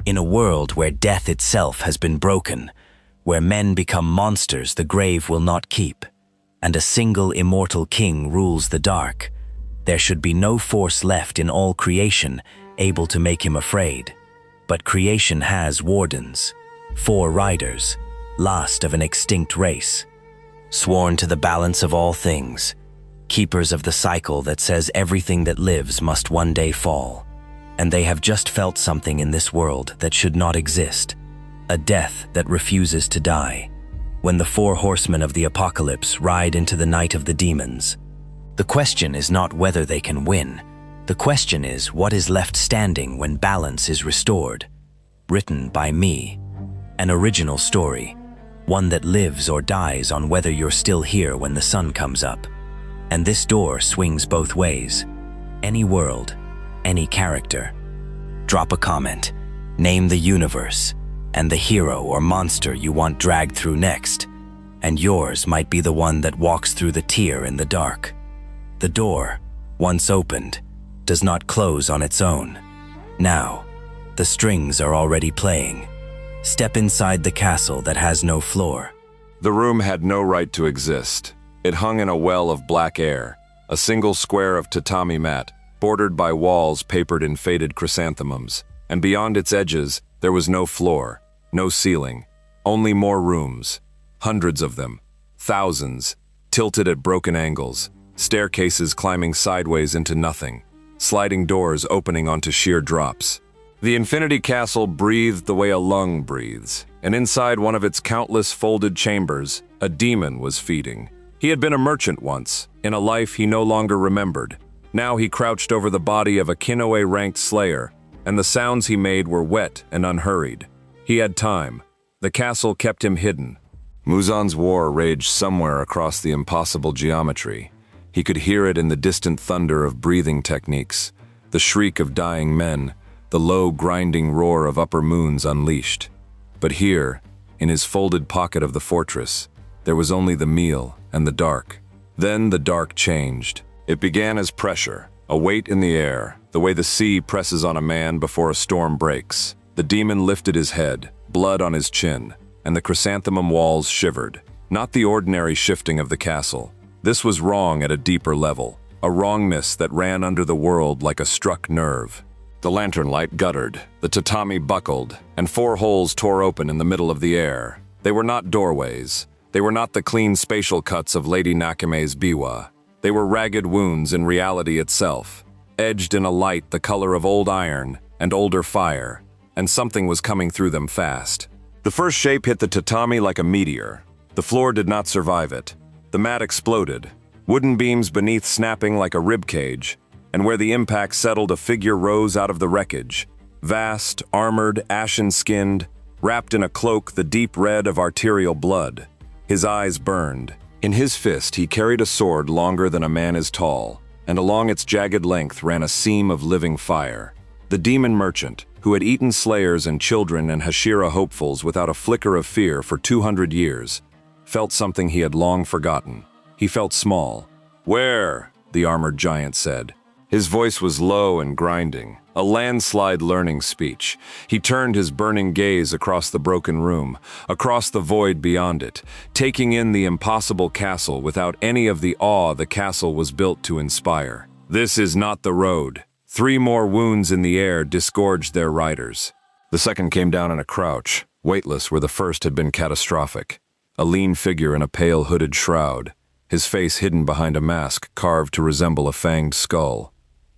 In a world where death itself has been broken, where men become monsters the grave will not keep, and a single immortal king rules the dark, there should be no force left in all creation able to make him afraid. But creation has wardens, 4 riders, last of an extinct race, sworn to the balance of all things, keepers of the cycle that says everything that lives must one day fall. And they have just felt something in this world that should not exist, a death that refuses to die. When the 4 horsemen of the apocalypse ride into the night of the demons, the question is not whether they can win. The question is what is left standing when balance is restored. Written by me. An original story, one that lives or dies on whether you're still here when the sun comes up. And this door swings both ways. Any world, any character. Drop a comment, name the universe, and the hero or monster you want dragged through next, and yours might be the one that walks through the tear in the dark. The door, once opened, does not close on its own. Now, the strings are already playing. Step inside the castle that has no floor. The room had no right to exist. It hung in a well of black air, a single square of tatami mat, bordered by walls papered in faded chrysanthemums, and beyond its edges, there was no floor, no ceiling, only more rooms, hundreds of them, thousands, tilted at broken angles, staircases climbing sideways into nothing, sliding doors opening onto sheer drops. The Infinity Castle breathed the way a lung breathes, and inside one of its countless folded chambers, a demon was feeding. He had been a merchant once, in a life he no longer remembered. Now he crouched over the body of a Kinoe-ranked slayer, and the sounds he made were wet and unhurried. He had time. The castle kept him hidden. Muzan's war raged somewhere across the impossible geometry. He could hear it in the distant thunder of breathing techniques, the shriek of dying men, the low grinding roar of upper moons unleashed. But here, in his folded pocket of the fortress, there was only the meal and the dark. Then the dark changed. It began as pressure, a weight in the air, the way the sea presses on a man before a storm breaks. The demon lifted his head, blood on his chin, and the chrysanthemum walls shivered. Not the ordinary shifting of the castle. This was wrong at a deeper level, a wrongness that ran under the world like a struck nerve. The lantern light guttered, the tatami buckled, and 4 holes tore open in the middle of the air. They were not doorways. They were not the clean spatial cuts of Lady Nakame's biwa. They were ragged wounds in reality itself, edged in a light the color of old iron and older fire, and something was coming through them fast. The first shape hit the tatami like a meteor. The floor did not survive it. The mat exploded, wooden beams beneath snapping like a rib cage, and where the impact settled a figure rose out of the wreckage, vast, armored, ashen-skinned, wrapped in a cloak the deep red of arterial blood. His eyes burned. In his fist he carried a sword longer than a man is tall, and along its jagged length ran a seam of living fire. The demon merchant, who had eaten slayers and children and Hashira hopefuls without a flicker of fear for 200 years, felt something he had long forgotten. He felt small. "Where?" the armored giant said. His voice was low and grinding, a landslide learning speech. He turned his burning gaze across the broken room, across the void beyond it, taking in the impossible castle without any of the awe the castle was built to inspire. This is not the road. 3 more wounds in the air disgorged their riders. The second came down in a crouch, weightless where the first had been catastrophic. A lean figure in a pale hooded shroud, his face hidden behind a mask carved to resemble a fanged skull.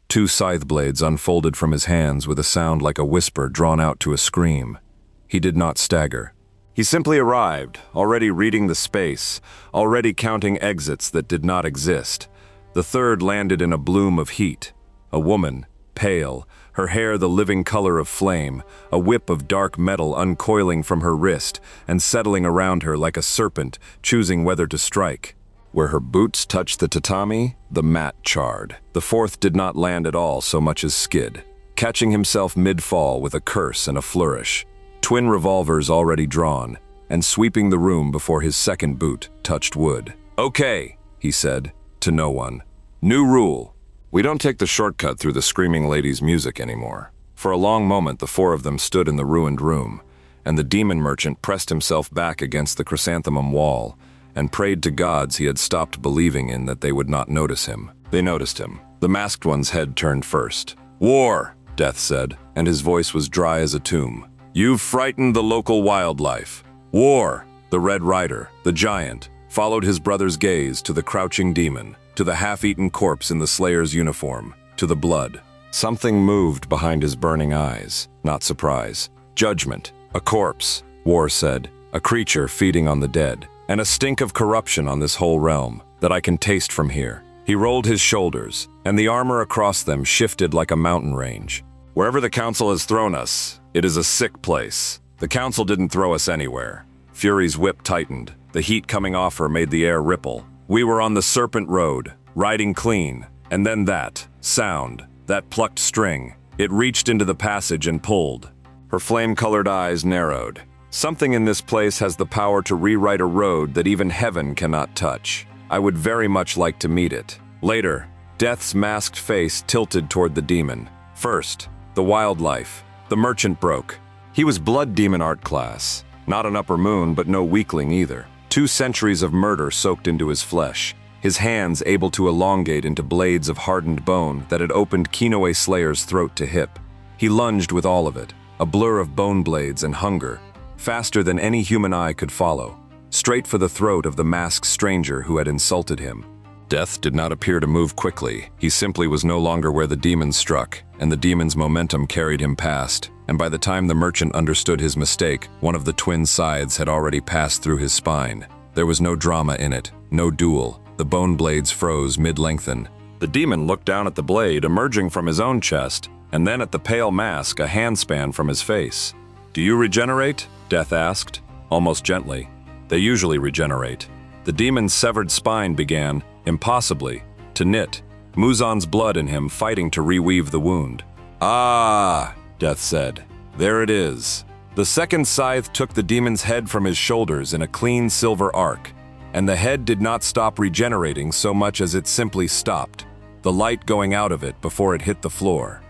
2 scythe blades unfolded from his hands with a sound like a whisper drawn out to a scream. He did not stagger. He simply arrived, already reading the space, already counting exits that did not exist. The third landed in a bloom of heat. A woman, pale, her hair the living color of flame, a whip of dark metal uncoiling from her wrist and settling around her like a serpent, choosing whether to strike. Where her boots touched the tatami, the mat charred. The fourth did not land at all so much as skid, catching himself mid-fall with a curse and a flourish, twin revolvers already drawn, and sweeping the room before his second boot touched wood. "Okay," he said, to no one. "New rule. We don't take the shortcut through the screaming lady's music anymore. For a long moment, the four of them stood in the ruined room, and the demon merchant pressed himself back against the chrysanthemum wall and prayed to gods he had stopped believing in that they would not notice him. They noticed him. The masked one's head turned first. "War," Death said, and his voice was dry as a tomb. "You've frightened the local wildlife. War." The Red Rider, the giant, followed his brother's gaze to the crouching demon, to the half-eaten corpse in the Slayer's uniform, to the blood. Something moved behind his burning eyes, not surprise. Judgment. A corpse, War said, a creature feeding on the dead, and a stink of corruption on this whole realm that I can taste from here. He rolled his shoulders, and the armor across them shifted like a mountain range. "Wherever the Council has thrown us, it is a sick place. The Council didn't throw us anywhere." Fury's whip tightened. The heat coming off her made the air ripple. "We were on the Serpent Road, riding clean, and then that sound, that plucked string. It reached into the passage and pulled." Her flame-colored eyes narrowed. "Something in this place has the power to rewrite a road that even heaven cannot touch. I would very much like to meet it." Later, Death's masked face tilted toward the demon. First, the wildlife. The merchant broke. He was Blood Demon art class. Not an upper moon, but no weakling either. 2 centuries of murder soaked into his flesh. His hands able to elongate into blades of hardened bone that had opened Kinoe Slayer's throat to hip. He lunged with all of it, a blur of bone blades and hunger, faster than any human eye could follow, straight for the throat of the masked stranger who had insulted him. Death did not appear to move quickly. He simply was no longer where the demon struck, and the demon's momentum carried him past, and by the time the merchant understood his mistake, one of the twin scythes had already passed through his spine. There was no drama in it, no duel. The bone blades froze mid-lengthen. The demon looked down at the blade emerging from his own chest, and then at the pale mask a handspan from his face. "Do you regenerate?" Death asked, almost gently. "They usually regenerate." The demon's severed spine began, impossibly, to knit, Muzan's blood in him fighting to reweave the wound. "Ah," Death said. "There it is." The second scythe took the demon's head from his shoulders in a clean silver arc, and the head did not stop regenerating so much as it simply stopped, the light going out of it before it hit the floor.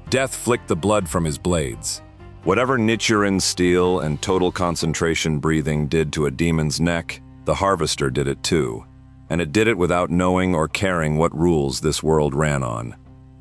Death flicked the blood from his blades. Whatever Nichiren steel and total concentration breathing did to a demon's neck, the Harvester did it too, and it did it without knowing or caring what rules this world ran on.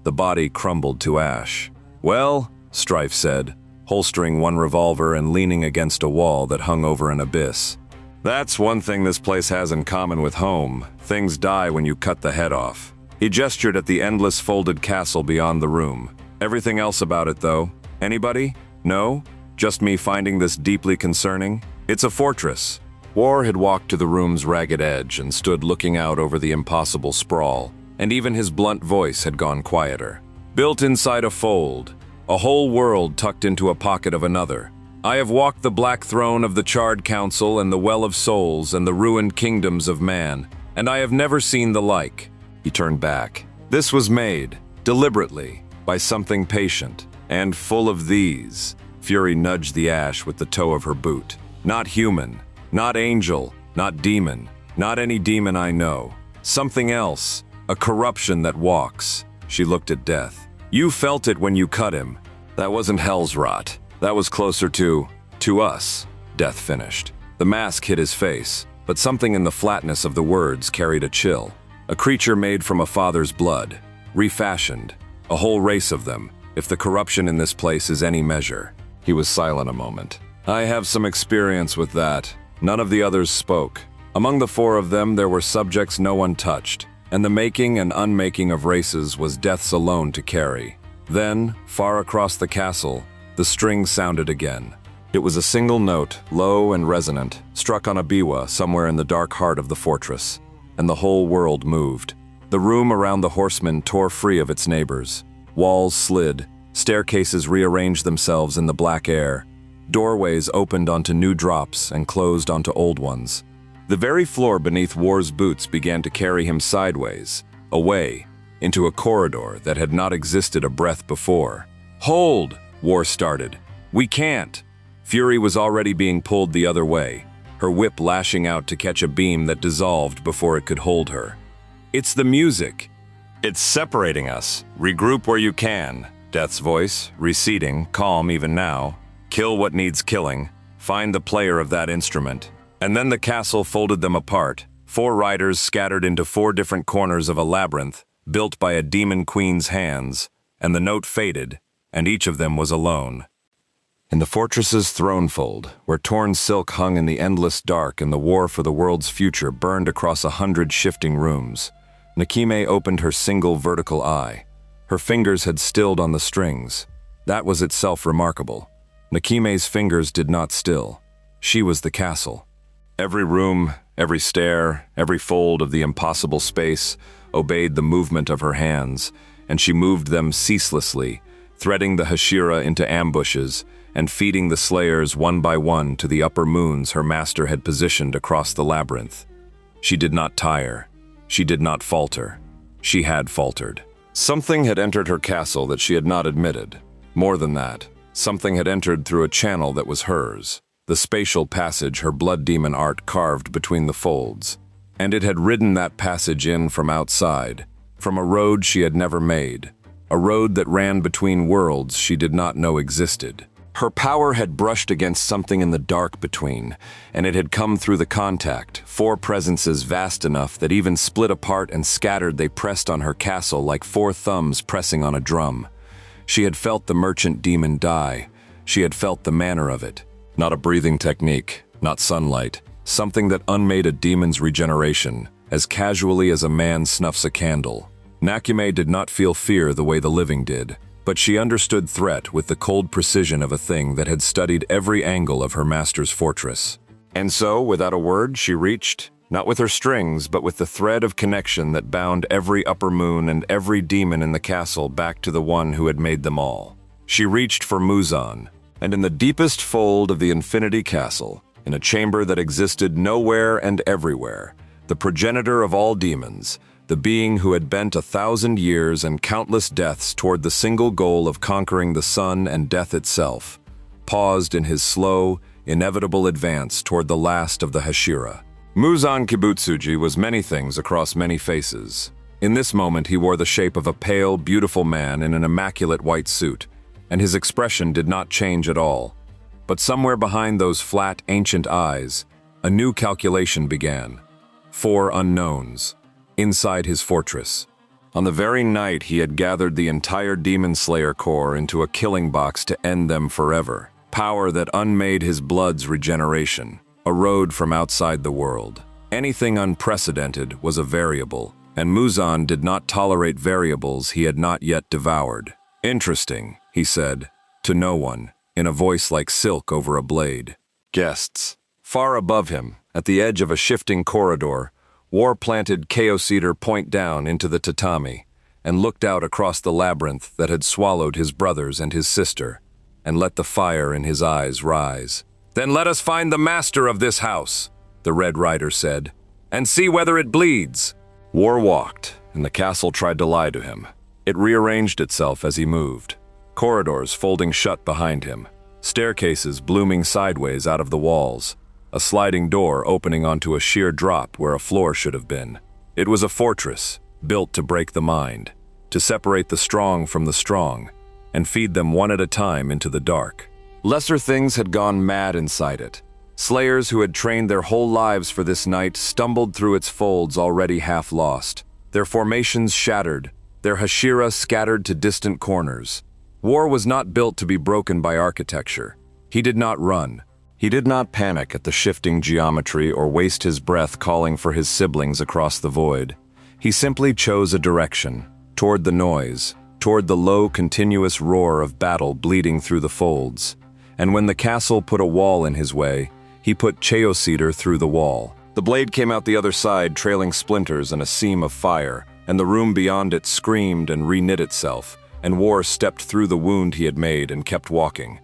The body crumbled to ash. "Well," Strife said, holstering one revolver and leaning against a wall that hung over an abyss. "That's one thing this place has in common with home. Things die when you cut the head off." He gestured at the endless folded castle beyond the room. "Everything else about it, though? Anybody? No? Just me finding this deeply concerning? It's a fortress." War had walked to the room's ragged edge and stood looking out over the impossible sprawl, and even his blunt voice had gone quieter. "Built inside a fold, a whole world tucked into a pocket of another. I have walked the black throne of the charred council and the well of souls and the ruined kingdoms of man, and I have never seen the like." He turned back. "This was made, deliberately, by something patient, and full of these." Fury nudged the ash with the toe of her boot. "Not human, not angel, not demon, not any demon I know. Something else, a corruption that walks." She looked at Death. "You felt it when you cut him. That wasn't hell's rot. That was closer to us," Death finished. The mask hid his face, but something in the flatness of the words carried a chill. "A creature made from a father's blood, refashioned, a whole race of them, if the corruption in this place is any measure." He was silent a moment. "I have some experience with that." None of the others spoke. Among the 4 of them there were subjects no one touched, and the making and unmaking of races was Death's alone to carry. Then, far across the castle, the string sounded again. It was a single note, low and resonant, struck on a biwa somewhere in the dark heart of the fortress, and the whole world moved. The room around the Horsemen tore free of its neighbors. Walls slid, staircases rearranged themselves in the black air, doorways opened onto new drops and closed onto old ones. The very floor beneath War's boots began to carry him sideways, away, into a corridor that had not existed a breath before. "Hold!" War started. "We can't!" Fury was already being pulled the other way, her whip lashing out to catch a beam that dissolved before it could hold her. "It's the music. It's separating us. Regroup where you can." Death's voice, receding, calm even now. Kill what needs killing. Find the player of that instrument. And then the castle folded them apart. 4 riders scattered into 4 different corners of a labyrinth, built by a demon queen's hands, and the note faded, and each of them was alone. In the fortress's thronefold, where torn silk hung in the endless dark and the war for the world's future burned across 100 shifting rooms, Nekime opened her single vertical eye. Her fingers had stilled on the strings. That was itself remarkable. Nekime's fingers did not still. She was the castle. Every room, every stair, every fold of the impossible space obeyed the movement of her hands, and she moved them ceaselessly, threading the Hashira into ambushes and feeding the slayers one by one to the upper moons her master had positioned across the labyrinth. She did not tire. She did not falter. She had faltered. Something had entered her castle that she had not admitted. More than that, something had entered through a channel that was hers, the spatial passage her blood demon art carved between the folds. And it had ridden that passage in from outside, from a road she had never made, a road that ran between worlds she did not know existed. Her power had brushed against something in the dark between, and it had come through the contact, 4 presences vast enough that even split apart and scattered they pressed on her castle like 4 thumbs pressing on a drum. She had felt the merchant demon die. She had felt the manner of it. Not a breathing technique, not sunlight, something that unmade a demon's regeneration, as casually as a man snuffs a candle. Nekime did not feel fear the way the living did, but she understood threat with the cold precision of a thing that had studied every angle of her master's fortress. And so, without a word, she reached, not with her strings, but with the thread of connection that bound every upper moon and every demon in the castle back to the one who had made them all. She reached for Muzan, and in the deepest fold of the Infinity Castle, in a chamber that existed nowhere and everywhere, the progenitor of all demons, the being who had bent 1,000 years and countless deaths toward the single goal of conquering the sun and death itself, paused in his slow, inevitable advance toward the last of the Hashira. Muzan Kibutsuji was many things across many faces. In this moment he wore the shape of a pale, beautiful man in an immaculate white suit, and his expression did not change at all. But somewhere behind those flat, ancient eyes, a new calculation began. 4 unknowns. Inside his fortress. On the very night he had gathered the entire Demon Slayer Corps into a killing box to end them forever. Power that unmade his blood's regeneration. A road from outside the world. Anything unprecedented was a variable, and Muzan did not tolerate variables he had not yet devoured. Interesting, he said, to no one, in a voice like silk over a blade. Guests. Far above him, at the edge of a shifting corridor, war-planted Chaos-eater point down into the tatami, and looked out across the labyrinth that had swallowed his brothers and his sister, and let the fire in his eyes rise. "Then let us find the master of this house," the Red Rider said, "and see whether it bleeds." War walked, and the castle tried to lie to him. It rearranged itself as he moved. Corridors folding shut behind him, staircases blooming sideways out of the walls, a sliding door opening onto a sheer drop where a floor should have been. It was a fortress, built to break the mind, to separate the strong from the strong, and feed them one at a time into the dark. Lesser things had gone mad inside it. Slayers who had trained their whole lives for this night stumbled through its folds already half lost, their formations shattered, their Hashira scattered to distant corners. War was not built to be broken by architecture. He did not run. He did not panic at the shifting geometry or waste his breath calling for his siblings across the void. He simply chose a direction, toward the noise, toward the low, continuous roar of battle bleeding through the folds. And when the castle put a wall in his way, he put Chaos-eater through the wall. The blade came out the other side, trailing splinters and a seam of fire, and the room beyond it screamed and reknit itself, and War stepped through the wound he had made and kept walking.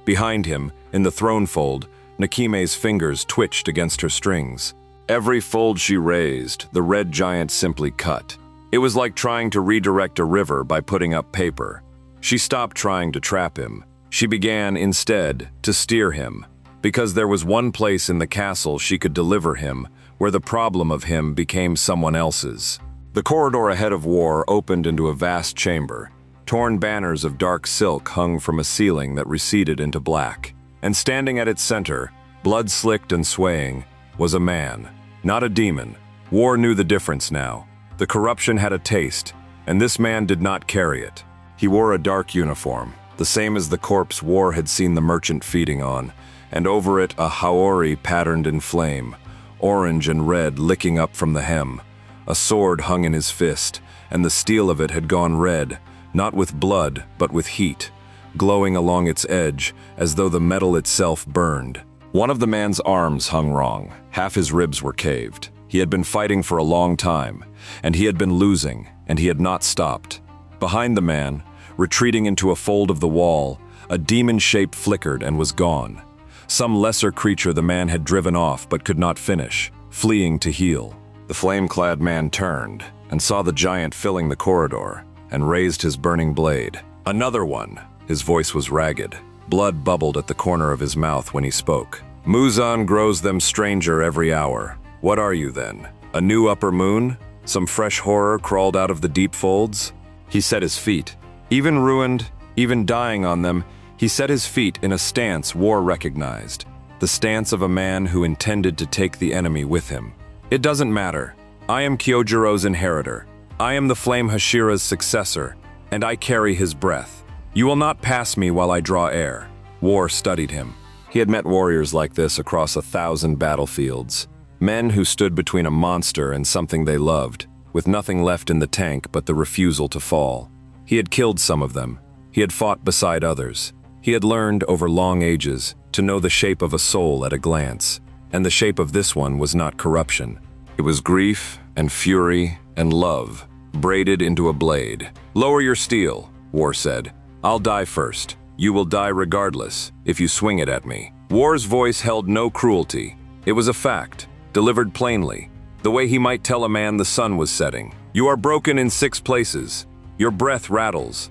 Behind him, in the throne fold, Nekime's fingers twitched against her strings. Every fold she raised, the red giant simply cut. It was like trying to redirect a river by putting up paper. She stopped trying to trap him. She began, instead, to steer him, because there was one place in the castle she could deliver him, where the problem of him became someone else's. The corridor ahead of War opened into a vast chamber. Torn banners of dark silk hung from a ceiling that receded into black. And standing at its center, blood-slicked and swaying, was a man, not a demon. War knew the difference now. The corruption had a taste, and this man did not carry it. He wore a dark uniform, the same as the corpse War had seen the merchant feeding on, and over it a haori patterned in flame, orange and red licking up from the hem. A sword hung in his fist, and the steel of it had gone red, not with blood, but with heat, glowing along its edge as though the metal itself burned. One of the man's arms hung wrong. Half his ribs were caved. He had been fighting for a long time, and he had been losing, and he had not stopped. Behind the man, retreating into a fold of the wall, a demon shape flickered and was gone. Some lesser creature the man had driven off but could not finish, fleeing to heal. The flame-clad man turned and saw the giant filling the corridor and raised his burning blade. Another one! His voice was ragged. Blood bubbled at the corner of his mouth when he spoke. Muzan grows them stranger every hour. What are you then? A new upper moon? Some fresh horror crawled out of the deep folds? He set his feet. Even ruined, even dying on them, he set his feet in a stance War recognized. The stance of a man who intended to take the enemy with him. It doesn't matter. I am Kyojiro's inheritor. I am the flame Hashira's successor, and I carry his breath. You will not pass me while I draw air. War studied him. He had met warriors like this across 1,000 battlefields. Men who stood between a monster and something they loved, with nothing left in the tank but the refusal to fall. He had killed some of them. He had fought beside others. He had learned over long ages to know the shape of a soul at a glance, and the shape of this one was not corruption. It was grief and fury and love, braided into a blade. Lower your steel, War said. I'll die first. You will die regardless, if you swing it at me. War's voice held no cruelty. It was a fact, delivered plainly, the way he might tell a man the sun was setting. You are broken in 6 places. Your breath rattles.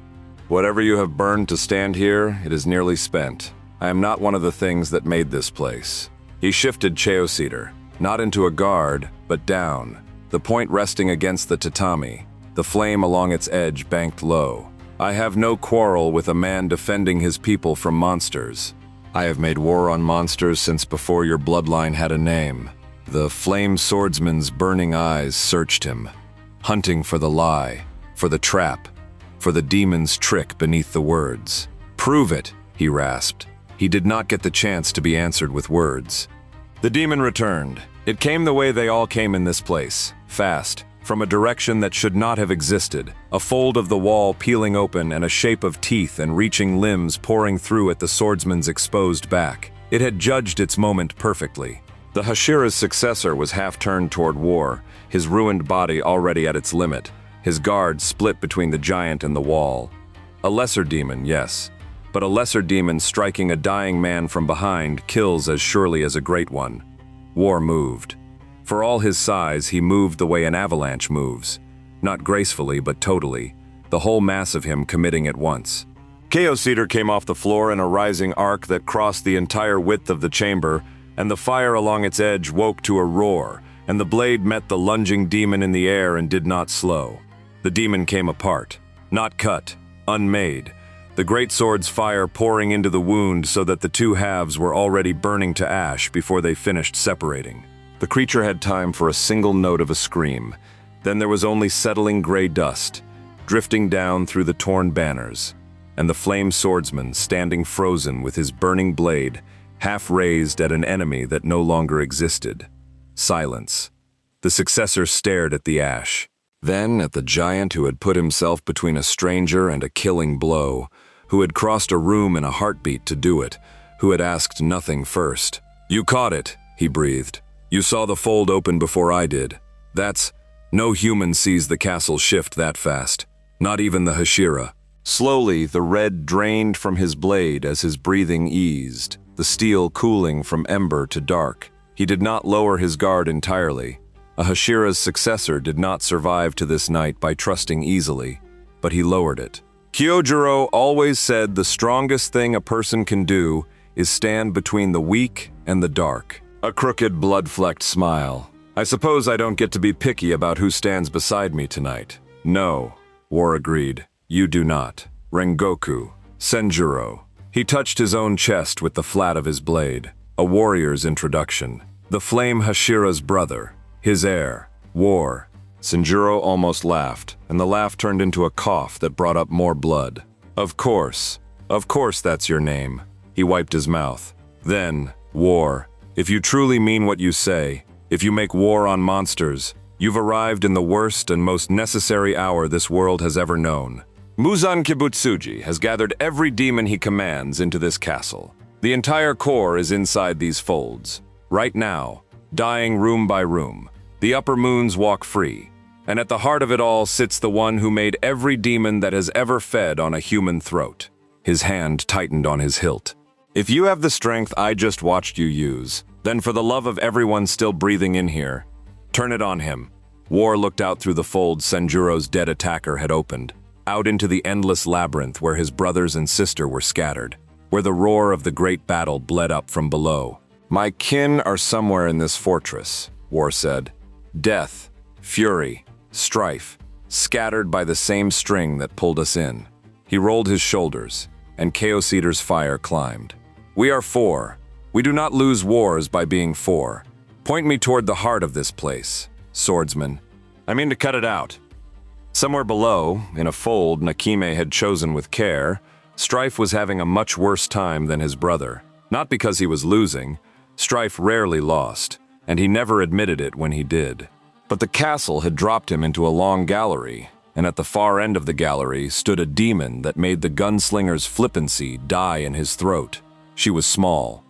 Whatever you have burned to stand here, it is nearly spent. I am not one of the things that made this place. He shifted Taisho-era, not into a guard, but down, the point resting against the tatami, the flame along its edge banked low. I have no quarrel with a man defending his people from monsters. I have made war on monsters since before your bloodline had a name. The flame swordsman's burning eyes searched him, hunting for the lie, for the trap, for the demon's trick beneath the words. Prove it, he rasped. He did not get the chance to be answered with words. The demon returned. It came the way they all came in this place, fast, from a direction that should not have existed, a fold of the wall peeling open and a shape of teeth and reaching limbs pouring through at the swordsman's exposed back. It had judged its moment perfectly. The Hashira's successor was half turned toward War, his ruined body already at its limit, his guard split between the giant and the wall. A lesser demon, yes, but a lesser demon striking a dying man from behind kills as surely as a great one. War moved. For all his size, he moved the way an avalanche moves. Not gracefully, but totally, the whole mass of him committing at once. Chaos-Eater came off the floor in a rising arc that crossed the entire width of the chamber, and the fire along its edge woke to a roar, and the blade met the lunging demon in the air and did not slow. The demon came apart, not cut, unmade, the great sword's fire pouring into the wound so that the two halves were already burning to ash before they finished separating. The creature had time for a single note of a scream. Then there was only settling gray dust, drifting down through the torn banners, and the flame swordsman standing frozen with his burning blade, half raised at an enemy that no longer existed. Silence. The successor stared at the ash, then at the giant who had put himself between a stranger and a killing blow, who had crossed a room in a heartbeat to do it, who had asked nothing first. You caught it, he breathed. You saw the fold open before I did. No human sees the castle shift that fast. Not even the Hashira. Slowly, the red drained from his blade as his breathing eased, the steel cooling from ember to dark. He did not lower his guard entirely. A Hashira's successor did not survive to this night by trusting easily, but he lowered it. Kyojiro always said the strongest thing a person can do is stand between the weak and the dark. A crooked, blood-flecked smile. I suppose I don't get to be picky about who stands beside me tonight. No, War agreed. you do not. Rengoku, Senjuro. He touched his own chest with the flat of his blade. A warrior's introduction. The flame Hashira's brother. His heir. War. Senjuro almost laughed, and the laugh turned into a cough that brought up more blood. Of course that's your name. He wiped his mouth. Then, war. If you truly mean what you say, if you make war on monsters, you've arrived in the worst and most necessary hour this world has ever known. Muzan Kibutsuji has gathered every demon he commands into this castle. The entire core is inside these folds. Right now, dying room by room. The upper moons walk free. And at the heart of it all sits the one who made every demon that has ever fed on a human throat. His hand tightened on his hilt. If you have the strength I just watched you use, then for the love of everyone still breathing in here, turn it on him. War looked out through the folds Senjuro's dead attacker had opened, out into the endless labyrinth where his brothers and sister were scattered, where the roar of the great battle bled up from below. My kin are somewhere in this fortress, War said. Death, fury, strife, scattered by the same string that pulled us in. He rolled his shoulders, and Chaos Eater's fire climbed. We are four. We do not lose wars by being four. Point me toward the heart of this place, swordsman. I mean to cut it out. Somewhere below, in a fold Nakime had chosen with care, Strife was having a much worse time than his brother. Not because he was losing. Strife rarely lost, and he never admitted it when he did. But the castle had dropped him into a long gallery, and at the far end of the gallery stood a demon that made the gunslinger's flippancy die in his throat. She was small.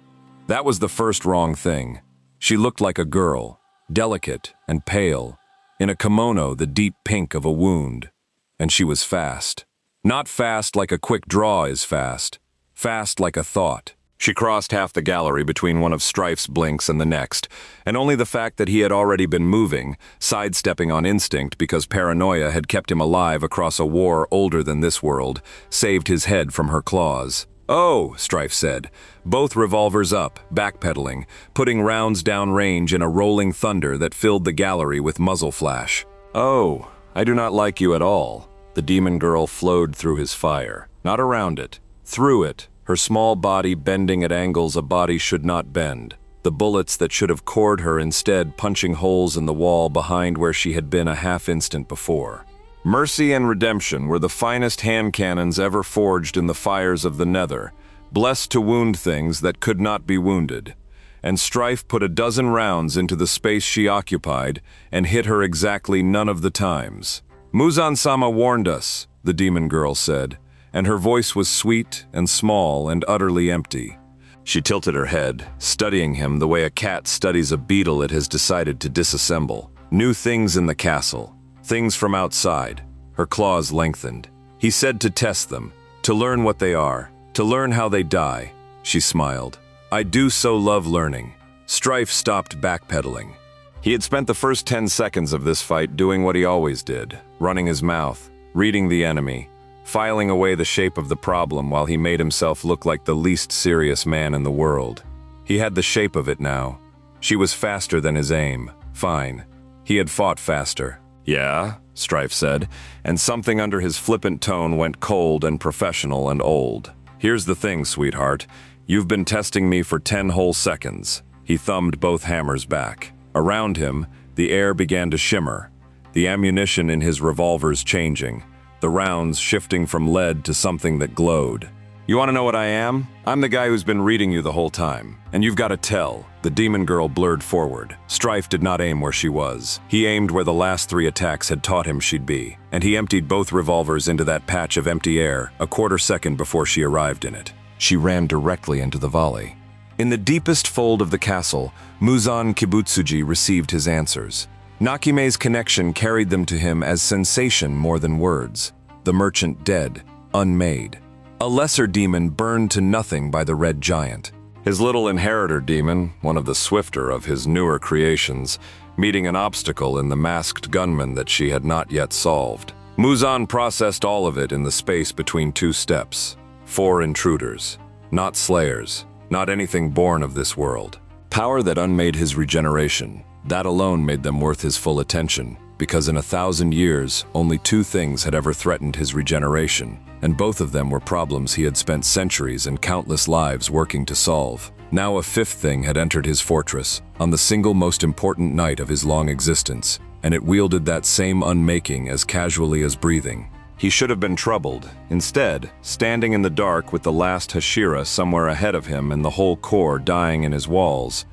That was the first wrong thing. She looked like a girl, delicate and pale, in a kimono the deep pink of a wound. And she was fast. Not fast like a quick draw is fast. Fast like a thought. She crossed half the gallery between one of Strife's blinks and the next, and only the fact that he had already been moving, sidestepping on instinct because paranoia had kept him alive across a war older than this world, saved his head from her claws. Oh, Strife said, both revolvers up, backpedaling, putting rounds downrange in a rolling thunder that filled the gallery with muzzle flash. Oh, I do not like you at all. The demon girl flowed through his fire, not around it, through it. Her small body bending at angles a body should not bend. The bullets that should have cored her instead punching holes in the wall behind where she had been a half instant before. Mercy and redemption were the finest hand cannons ever forged in the fires of the nether, blessed to wound things that could not be wounded. And Strife put a dozen rounds into the space she occupied and hit her exactly none of the times. Muzan-sama warned us, the demon girl said, and her voice was sweet and small and utterly empty. She tilted her head, studying him the way a cat studies a beetle it has decided to disassemble. New things in the castle, things from outside. Her claws lengthened. He said to test them, to learn what they are, to learn how they die. She smiled. I do so love learning. Strife stopped backpedaling. He had spent the first 10 seconds of this fight doing what he always did, running his mouth, reading the enemy, filing away the shape of the problem while he made himself look like the least serious man in the world. He had the shape of it now. She was faster than his aim. Fine. He had fought faster. Yeah, Strife said, and something under his flippant tone went cold and professional and old. Here's the thing, sweetheart. You've been testing me for 10 whole seconds. He thumbed both hammers back. Around him, the air began to shimmer, the ammunition in his revolvers changing, the rounds shifting from lead to something that glowed. You want to know what I am? I'm the guy who's been reading you the whole time, and you've got to tell. The demon girl blurred forward. Strife did not aim where she was. He aimed where the last 3 attacks had taught him she'd be, and he emptied both revolvers into that patch of empty air a quarter second before she arrived in it. She ran directly into the volley. In the deepest fold of the castle, Muzan Kibutsuji received his answers. Nakime's connection carried them to him as sensation more than words. The merchant dead, unmade. A lesser demon burned to nothing by the red giant. His little inheritor demon, one of the swifter of his newer creations, meeting an obstacle in the masked gunman that she had not yet solved. Muzan processed all of it in the space between 2 steps. 4 intruders, not slayers, not anything born of this world. Power that unmade his regeneration. That alone made them worth his full attention, because in 1,000 years, only two things had ever threatened his regeneration, and both of them were problems he had spent centuries and countless lives working to solve. Now a fifth thing had entered his fortress, on the single most important night of his long existence, and it wielded that same unmaking as casually as breathing. He should have been troubled. Instead, standing in the dark with the last Hashira somewhere ahead of him and the whole core dying in his walls,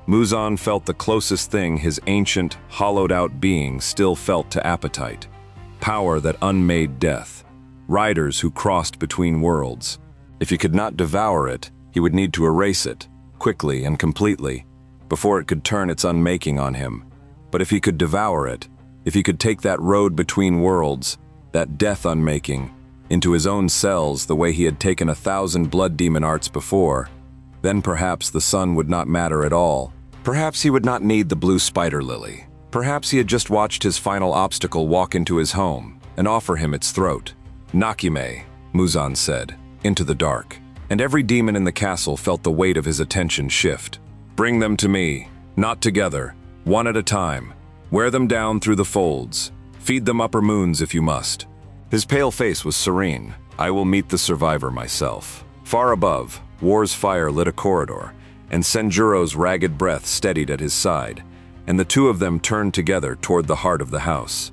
Muzan felt the closest thing his ancient, hollowed-out being still felt to appetite. Power that unmade death. Riders who crossed between worlds. If he could not devour it, he would need to erase it, quickly and completely, before it could turn its unmaking on him. But if he could devour it, if he could take that road between worlds, that death unmaking, into his own cells the way he had taken 1,000 blood demon arts before, then perhaps the sun would not matter at all. Perhaps he would not need the blue spider lily. Perhaps he had just watched his final obstacle walk into his home and offer him its throat. Nakime, Muzan said, into the dark, and every demon in the castle felt the weight of his attention shift. Bring them to me, not together, one at a time. Wear them down through the folds. Feed them upper moons if you must. His pale face was serene. I will meet the survivor myself. Far above, war's fire lit a corridor, and Senjuro's ragged breath steadied at his side, and the two of them turned together toward the heart of the house.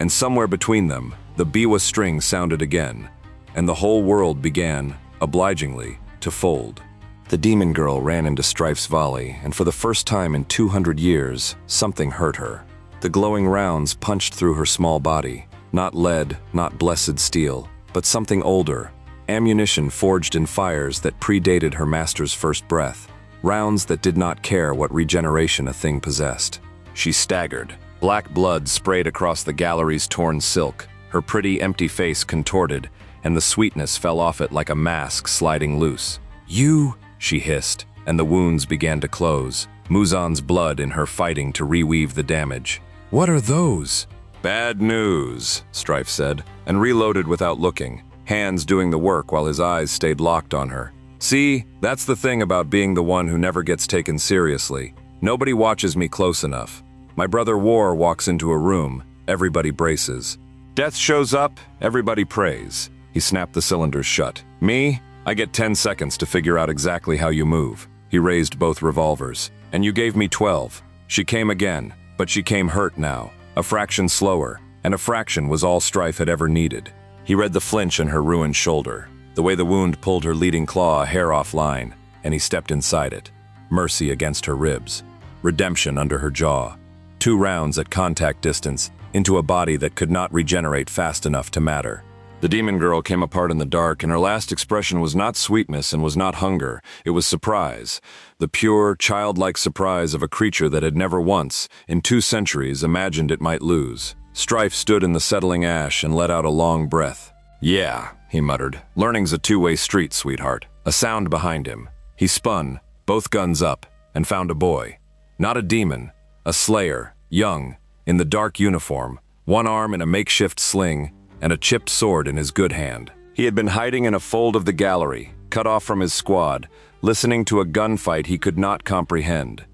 And somewhere between them, the biwa string sounded again, and the whole world began, obligingly, to fold. The demon girl ran into Strife's volley, and for the first time in 200 years, something hurt her. The glowing rounds punched through her small body, not lead, not blessed steel, but something older, ammunition forged in fires that predated her master's first breath, rounds that did not care what regeneration a thing possessed. She staggered. Black blood sprayed across the gallery's torn silk, her pretty empty face contorted, and the sweetness fell off it like a mask sliding loose. "You!" she hissed, and the wounds began to close, Muzan's blood in her fighting to reweave the damage. "What are those?" "Bad news," Strife said, and reloaded without looking, hands doing the work while his eyes stayed locked on her. "See, that's the thing about being the one who never gets taken seriously. Nobody watches me close enough. My brother War walks into a room, everybody braces. Death shows up, everybody prays." He snapped the cylinders shut. "Me? I get 10 seconds to figure out exactly how you move." He raised both revolvers. "And you gave me 12. She came again, but she came hurt now. A fraction slower, and a fraction was all Strife had ever needed." He read the flinch in her ruined shoulder, the way the wound pulled her leading claw a hair offline, and he stepped inside it. Mercy against her ribs. Redemption under her jaw. 2 rounds at contact distance, into a body that could not regenerate fast enough to matter. The demon girl came apart in the dark, and her last expression was not sweetness and was not hunger. It was surprise. The pure, childlike surprise of a creature that had never once, in 2 centuries, imagined it might lose. Strife stood in the settling ash and let out a long breath. "Yeah," he muttered. "Learning's a two-way street, sweetheart." A sound behind him. He spun, both guns up, and found a boy. Not a demon, a slayer, young, in the dark uniform, one arm in a makeshift sling, and a chipped sword in his good hand. He had been hiding in a fold of the gallery, cut off from his squad, listening to a gunfight he could not comprehend.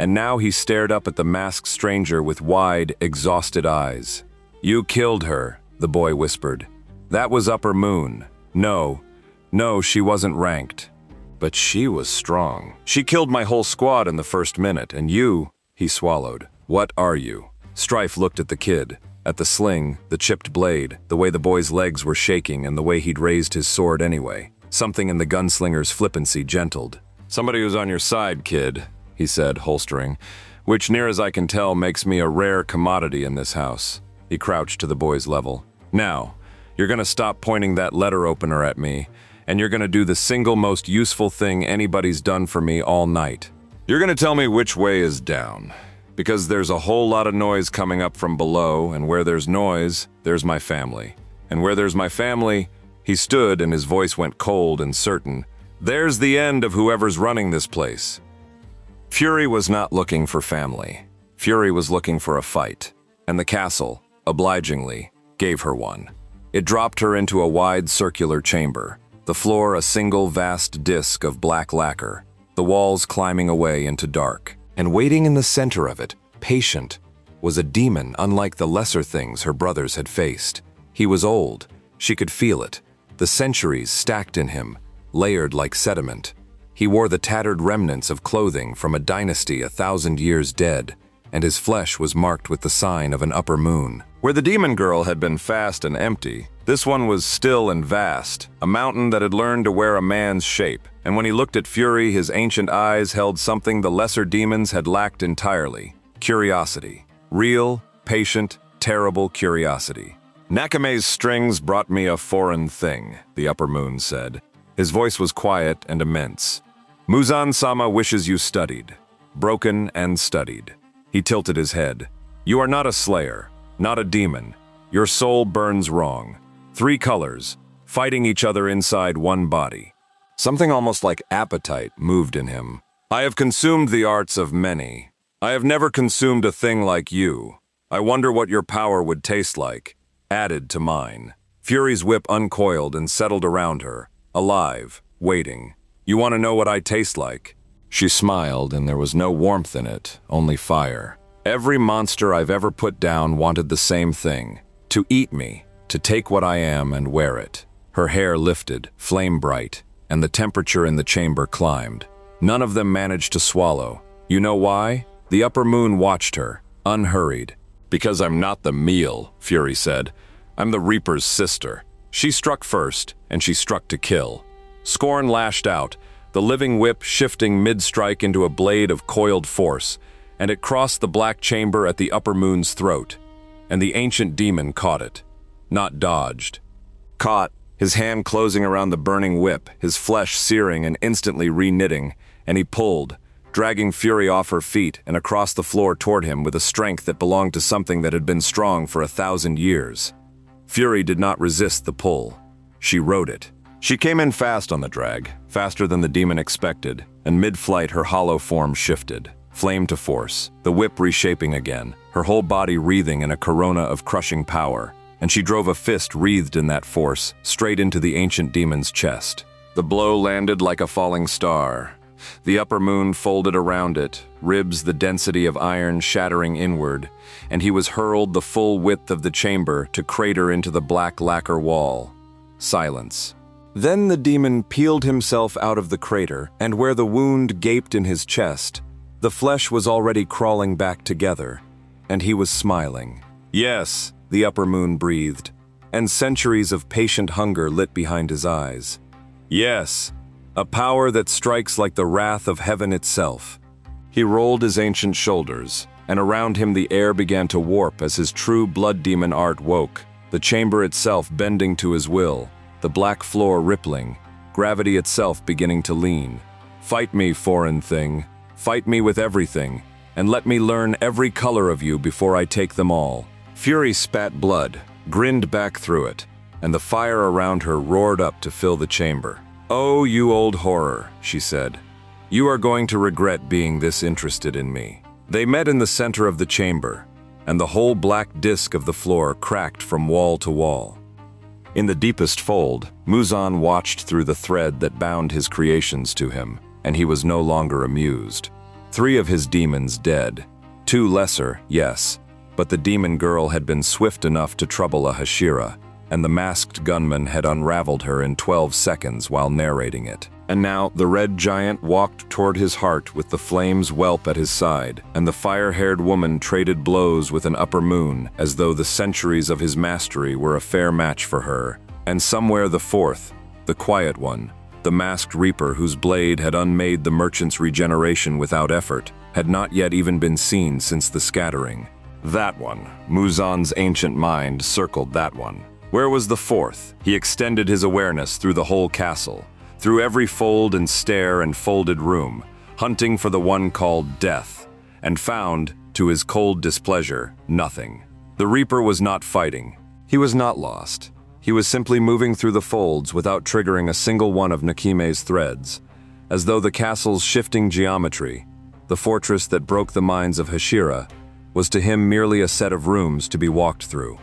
And now he stared up at the masked stranger with wide, exhausted eyes. "You killed her," the boy whispered. "That was Upper Moon. No, she wasn't ranked. But she was strong. She killed my whole squad in the first minute, and you," he swallowed. "What are you?" Strife looked at the kid, at the sling, the chipped blade, the way the boy's legs were shaking and the way he'd raised his sword anyway. Something in the gunslinger's flippancy gentled. "Somebody who's on your side, kid," he said, holstering, "which near as I can tell makes me a rare commodity in this house." He crouched to the boy's level. "Now, you're gonna stop pointing that letter opener at me, and you're gonna do the single most useful thing anybody's done for me all night. You're gonna tell me which way is down. Because there's a whole lot of noise coming up from below, and where there's noise, there's my family. And where there's my family," he stood and his voice went cold and certain, "there's the end of whoever's running this place." Fury was not looking for family. Fury was looking for a fight. And the castle, obligingly, gave her one. It dropped her into a wide circular chamber, the floor a single vast disk of black lacquer, the walls climbing away into dark. And waiting in the center of it, patient, was a demon unlike the lesser things her brothers had faced. He was old. She could feel it. The centuries stacked in him, layered like sediment. He wore the tattered remnants of clothing from a dynasty 1,000 years dead, and his flesh was marked with the sign of an upper moon. Where the demon girl had been fast and empty, this one was still and vast, a mountain that had learned to wear a man's shape. And when he looked at Fury, his ancient eyes held something the lesser demons had lacked entirely: curiosity. Real, patient, terrible curiosity. "Nakame's strings brought me a foreign thing," the upper moon said. His voice was quiet and immense. "Muzan-sama wishes you studied. Broken and studied." He tilted his head. "You are not a slayer, not a demon. Your soul burns wrong. 3 colors, fighting each other inside one body." Something almost like appetite moved in him. "I have consumed the arts of many. I have never consumed a thing like you. I wonder what your power would taste like, added to mine." Fury's whip uncoiled and settled around her, alive, waiting. "You want to know what I taste like?" She smiled, and there was no warmth in it, only fire. "Every monster I've ever put down wanted the same thing: to eat me, to take what I am and wear it." Her hair lifted, flame bright, and the temperature in the chamber climbed. None of them managed to swallow. You know why? The upper moon watched her, unhurried. "Because I'm not the meal," Fury said. "I'm the Reaper's sister." She struck first, and she struck to kill. Scorn lashed out, the living whip shifting mid-strike into a blade of coiled force, and it crossed the black chamber at the upper moon's throat. And the ancient demon caught it. Not dodged. Caught, his hand closing around the burning whip, his flesh searing and instantly re-knitting, and he pulled, dragging Fury off her feet and across the floor toward him with a strength that belonged to something that had been strong for 1,000 years. Fury did not resist the pull. She rode it. She came in fast on the drag, faster than the demon expected, and mid-flight her hollow form shifted, flame to force, the whip reshaping again, her whole body wreathing in a corona of crushing power, and she drove a fist wreathed in that force straight into the ancient demon's chest. The blow landed like a falling star. The upper moon folded around it, ribs the density of iron shattering inward, and he was hurled the full width of the chamber to crater into the black lacquer wall. Silence. Then the demon peeled himself out of the crater, and where the wound gaped in his chest, the flesh was already crawling back together, and he was smiling. "Yes," the upper moon breathed, and centuries of patient hunger lit behind his eyes. "Yes. A power that strikes like the wrath of heaven itself." He rolled his ancient shoulders, and around him the air began to warp as his true blood demon art woke, the chamber itself bending to his will, the black floor rippling, gravity itself beginning to lean. "Fight me, foreign thing. Fight me with everything, and let me learn every color of you before I take them all." Fury spat blood, grinned back through it, and the fire around her roared up to fill the chamber. "Oh, you old horror," she said. "You are going to regret being this interested in me." They met in the center of the chamber, and the whole black disk of the floor cracked from wall to wall. In the deepest fold, Muzan watched through the thread that bound his creations to him, and he was no longer amused. 3 of his demons dead. 2 lesser, yes, but the demon girl had been swift enough to trouble a Hashira, and the masked gunman had unraveled her in 12 seconds while narrating it. And now the red giant walked toward his heart with the flames whelp at his side, and the fire-haired woman traded blows with an upper moon, as though the centuries of his mastery were a fair match for her. And somewhere the 4th, the quiet one, the masked reaper whose blade had unmade the merchant's regeneration without effort, had not yet even been seen since the scattering. That one, Muzan's ancient mind circled that one. Where was the 4th? He extended his awareness through the whole castle, through every fold and stair and folded room, hunting for the one called Death, and found, to his cold displeasure, nothing. The Reaper was not fighting. He was not lost. He was simply moving through the folds without triggering a single one of Nakime's threads, as though the castle's shifting geometry, the fortress that broke the minds of Hashira, was to him merely a set of rooms to be walked through.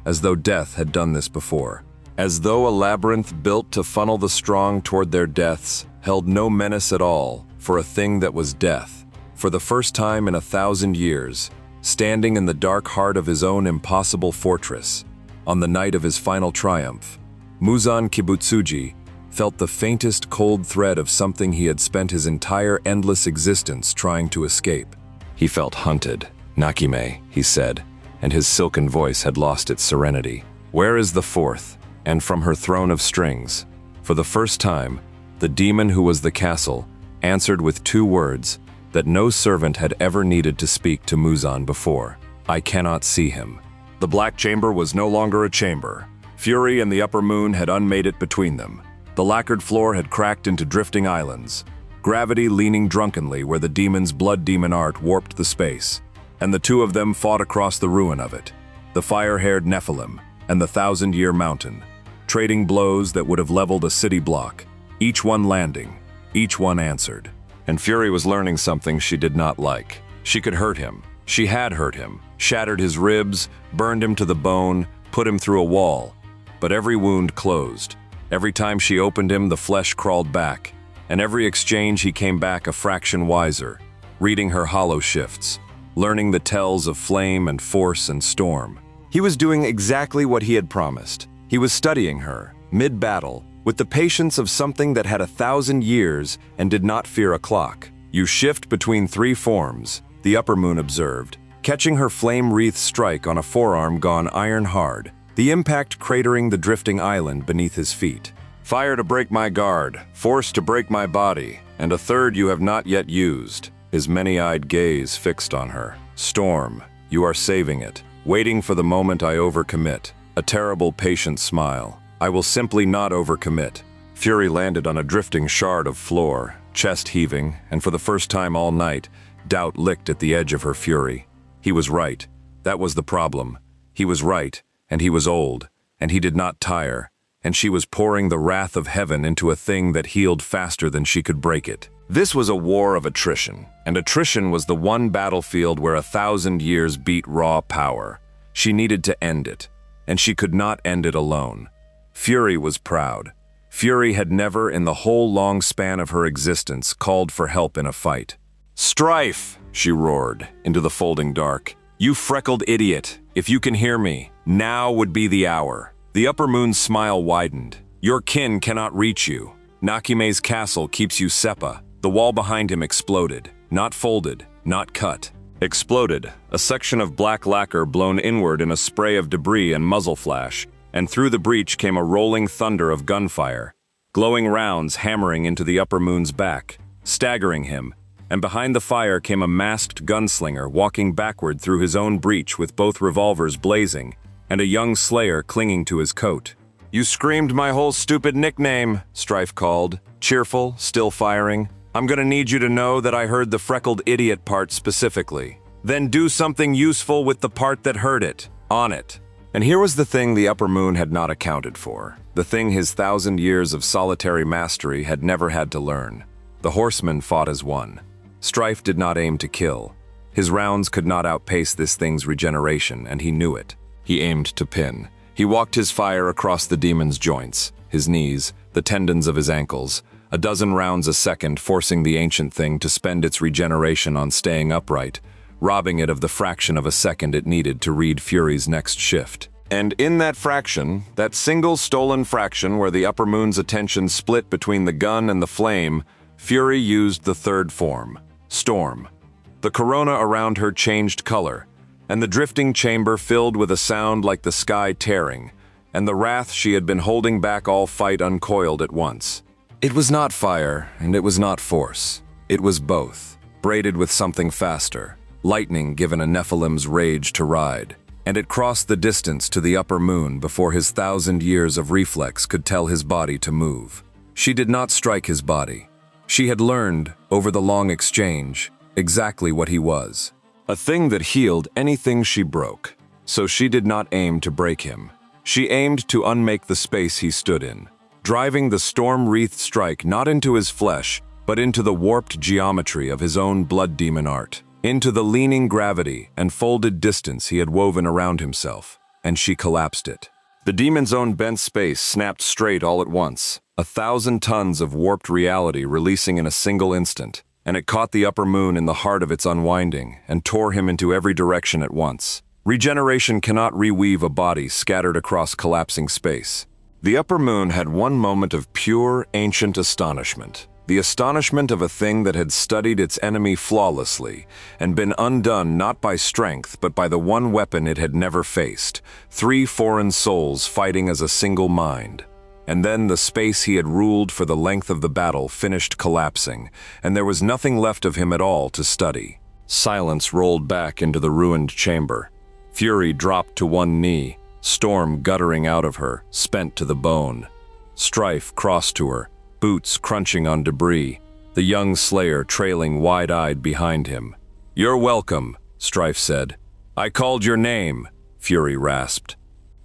As though death had done this before. As though a labyrinth built to funnel the strong toward their deaths held no menace at all for a thing that was death. For the first time in 1,000 years, standing in the dark heart of his own impossible fortress. On the night of his final triumph, Muzan Kibutsuji felt the faintest cold thread of something he had spent his entire endless existence trying to escape. He felt hunted. "Nakime," he said, and his silken voice had lost its serenity. "Where is the fourth?" And from her throne of strings, for the first time, the demon who was the castle answered with two words that no servant had ever needed to speak to Muzan before. "I cannot see him." The black chamber was no longer a chamber. Fury and the upper moon had unmade it between them. The lacquered floor had cracked into drifting islands, gravity leaning drunkenly where the demon's blood demon art warped the space, and the two of them fought across the ruin of it, the fire-haired Nephilim and the thousand-year mountain, trading blows that would have leveled a city block, each one landing, each one answered. And Fury was learning something she did not like. She could hurt him. She had hurt him, shattered his ribs, burned him to the bone, put him through a wall. But every wound closed. Every time she opened him, the flesh crawled back. And every exchange he came back a fraction wiser, reading her hollow shifts, learning the tells of flame and force and storm. He was doing exactly what he had promised. He was studying her, mid-battle, with the patience of something that had 1,000 years and did not fear a clock. "You shift between three forms," the upper moon observed, catching her flame-wreathed strike on a forearm gone iron-hard, the impact cratering the drifting island beneath his feet. "Fire to break my guard, force to break my body, and a third you have not yet used." His many-eyed gaze fixed on her. "Storm, you are saving it, waiting for the moment I overcommit." A terrible, patient smile. "I will simply not overcommit." Fury landed on a drifting shard of floor, chest heaving, and for the first time all night, doubt licked at the edge of her fury. He was right. That was the problem. He was right, and he was old, and he did not tire, and she was pouring the wrath of heaven into a thing that healed faster than she could break it. This was a war of attrition, and attrition was the one battlefield where 1,000 years beat raw power. She needed to end it, and she could not end it alone. Fury was proud. Fury had never, in the whole long span of her existence, called for help in a fight. "Strife!" she roared into the folding dark. "You freckled idiot, if you can hear me, now would be the hour." The upper moon's smile widened. "Your kin cannot reach you. Nakime's castle keeps you Seppa." The wall behind him exploded. Not folded, not cut. Exploded, a section of black lacquer blown inward in a spray of debris and muzzle flash, and through the breach came a rolling thunder of gunfire, glowing rounds hammering into the upper moon's back, staggering him, and behind the fire came a masked gunslinger walking backward through his own breach with both revolvers blazing, and a young slayer clinging to his coat. "You screamed my whole stupid nickname," Strife called, cheerful, still firing. "I'm gonna need you to know that I heard the freckled idiot part specifically. Then do something useful with the part that heard it. On it." And here was the thing the upper moon had not accounted for, the thing his 1,000 years of solitary mastery had never had to learn. The Horsemen fought as one. Strife did not aim to kill. His rounds could not outpace this thing's regeneration, and he knew it. He aimed to pin. He walked his fire across the demon's joints, his knees, the tendons of his ankles, a dozen rounds a second, forcing the ancient thing to spend its regeneration on staying upright, robbing it of the fraction of a second it needed to read Fury's next shift. And in that fraction, that single stolen fraction where the upper moon's attention split between the gun and the flame, Fury used the third form, Storm. The corona around her changed color, and the drifting chamber filled with a sound like the sky tearing, and the wrath she had been holding back all fight uncoiled at once. It was not fire, and it was not force. It was both, braided with something faster, lightning given a Nephilim's rage to ride, and it crossed the distance to the upper moon before his 1,000 years of reflex could tell his body to move. She did not strike his body. She had learned, over the long exchange, exactly what he was. A thing that healed anything she broke. So she did not aim to break him. She aimed to unmake the space he stood in, driving the storm-wreathed strike not into his flesh, but into the warped geometry of his own blood demon art, into the leaning gravity and folded distance he had woven around himself, and she collapsed it. The demon's own bent space snapped straight all at once, 1,000 tons of warped reality releasing in a single instant, and it caught the upper moon in the heart of its unwinding and tore him into every direction at once. Regeneration cannot reweave a body scattered across collapsing space. The upper moon had one moment of pure, ancient astonishment. The astonishment of a thing that had studied its enemy flawlessly and been undone not by strength but by the one weapon it had never faced, 3 foreign souls fighting as a single mind. And then the space he had ruled for the length of the battle finished collapsing, and there was nothing left of him at all to study. Silence rolled back into the ruined chamber. Fury dropped to one knee, storm guttering out of her, spent to the bone. Strife crossed to her, boots crunching on debris, the young slayer trailing wide-eyed behind him. "You're welcome," Strife said. "I called your name," Fury rasped.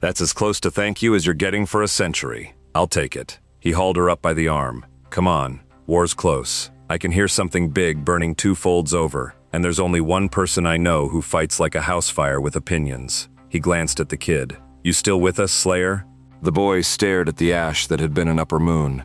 "That's as close to thank you as you're getting for a century. I'll take it." He hauled her up by the arm. "Come on, war's close. I can hear something big burning 2 folds over, and there's only one person I know who fights like a house fire with opinions." He glanced at the kid. "You still with us, Slayer?" The boy stared at the ash that had been an upper moon,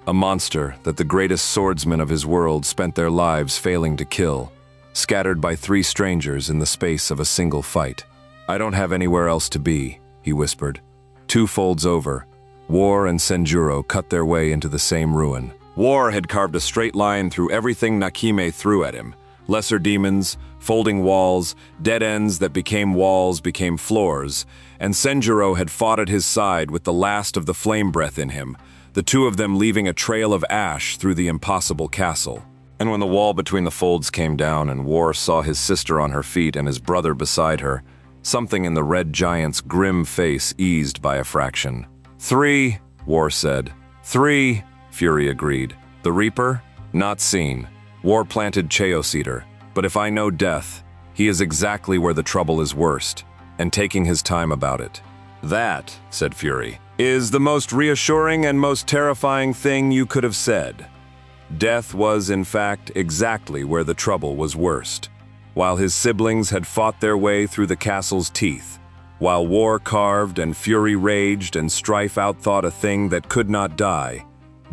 a monster that the greatest swordsmen of his world spent their lives failing to kill, scattered by 3 strangers in the space of a single fight. "I don't have anywhere else to be," he whispered. 2 folds over, War and Senjuro cut their way into the same ruin. War had carved a straight line through everything Nakime threw at him. Lesser demons, folding walls, dead ends that became walls became floors, and Senjuro had fought at his side with the last of the flame breath in him, the 2 of them leaving a trail of ash through the impossible castle. And when the wall between the folds came down and War saw his sister on her feet and his brother beside her, something in the red giant's grim face eased by a fraction. 3, War said. 3, Fury agreed. The Reaper? Not seen. War planted Chaos-eater. But if I know death, he is exactly where the trouble is worst, and taking his time about it. "That," said Fury, "is the most reassuring and most terrifying thing you could have said." Death was, in fact, exactly where the trouble was worst. While his siblings had fought their way through the castle's teeth, while War carved and Fury raged and Strife outthought a thing that could not die,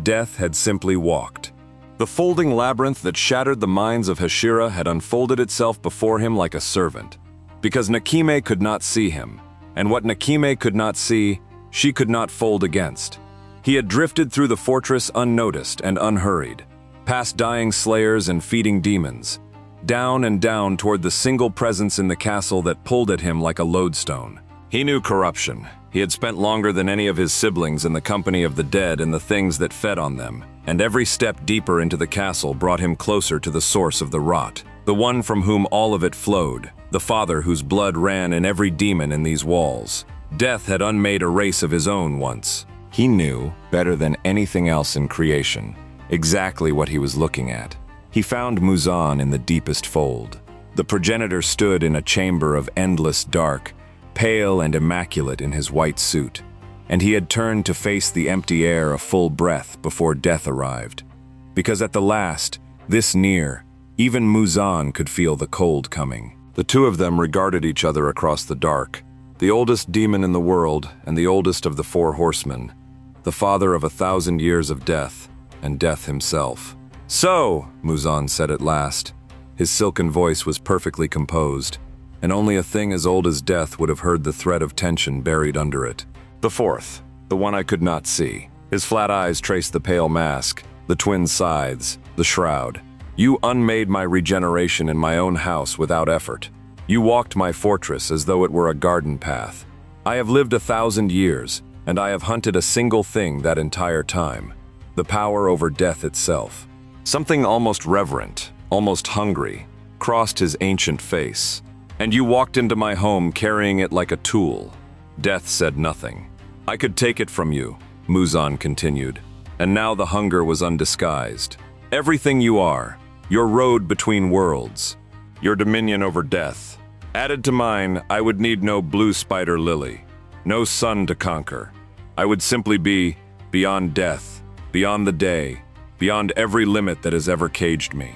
death had simply walked. The folding labyrinth that shattered the minds of Hashira had unfolded itself before him like a servant. Because Nakime could not see him, and what Nakime could not see, she could not fold against. He had drifted through the fortress unnoticed and unhurried, past dying slayers and feeding demons, down and down toward the single presence in the castle that pulled at him like a lodestone. He knew corruption. He had spent longer than any of his siblings in the company of the dead and the things that fed on them, and every step deeper into the castle brought him closer to the source of the rot, the one from whom all of it flowed, the father whose blood ran in every demon in these walls. Death had unmade a race of his own once. He knew, better than anything else in creation, exactly what he was looking at. He found Muzan in the deepest fold. The progenitor stood in a chamber of endless dark, pale and immaculate in his white suit, and he had turned to face the empty air a full breath before death arrived. Because at the last, this near, even Muzan could feel the cold coming. The 2 of them regarded each other across the dark, the oldest demon in the world and the oldest of the 4 horsemen, the father of 1,000 years of death, and death himself. "So," Muzan said at last. His silken voice was perfectly composed, and only a thing as old as death would have heard the thread of tension buried under it. "The 4th, the one I could not see." His flat eyes traced the pale mask, the twin scythes, the shroud. "You unmade my regeneration in my own house without effort. You walked my fortress as though it were a garden path. I have lived 1,000 years, and I have hunted a single thing that entire time: the power over death itself." Something almost reverent, almost hungry, crossed his ancient face. "And you walked into my home carrying it like a tool." Death said nothing. "I could take it from you," Muzan continued, and now the hunger was undisguised. "Everything you are, your road between worlds, your dominion over death. Added to mine, I would need no blue spider lily, no sun to conquer. I would simply be beyond death, beyond the day, beyond every limit that has ever caged me."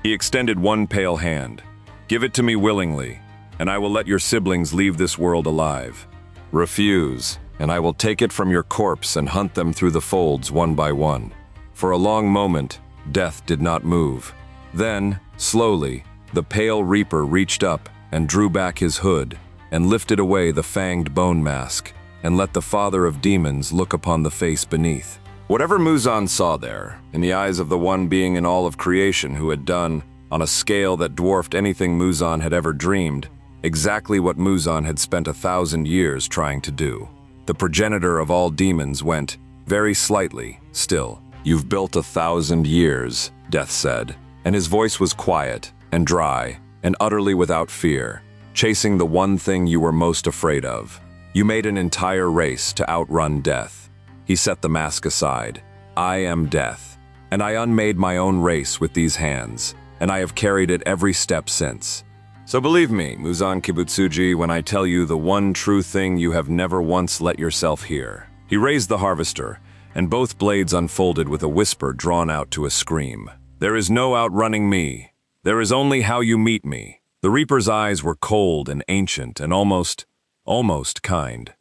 He extended one pale hand. "Give it to me willingly, and I will let your siblings leave this world alive. Refuse, and I will take it from your corpse and hunt them through the folds one by one." For a long moment, death did not move. Then, slowly, the pale Reaper reached up and drew back his hood and lifted away the fanged bone mask and let the father of demons look upon the face beneath. Whatever Muzan saw there, in the eyes of the one being in all of creation who had done, on a scale that dwarfed anything Muzan had ever dreamed, exactly what Muzan had spent 1,000 years trying to do. The progenitor of all demons went, very slightly, still. "You've built 1,000 years," Death said, and his voice was quiet and dry and utterly without fear, chasing the one thing you were most afraid of. "You made an entire race to outrun death." He set the mask aside. "I am death, and I unmade my own race with these hands, and I have carried it every step since. So believe me, Muzan Kibutsuji, when I tell you the one true thing you have never once let yourself hear." He raised the harvester, and both blades unfolded with a whisper drawn out to a scream. "There is no outrunning me. There is only how you meet me." The Reaper's eyes were cold and ancient and almost kind.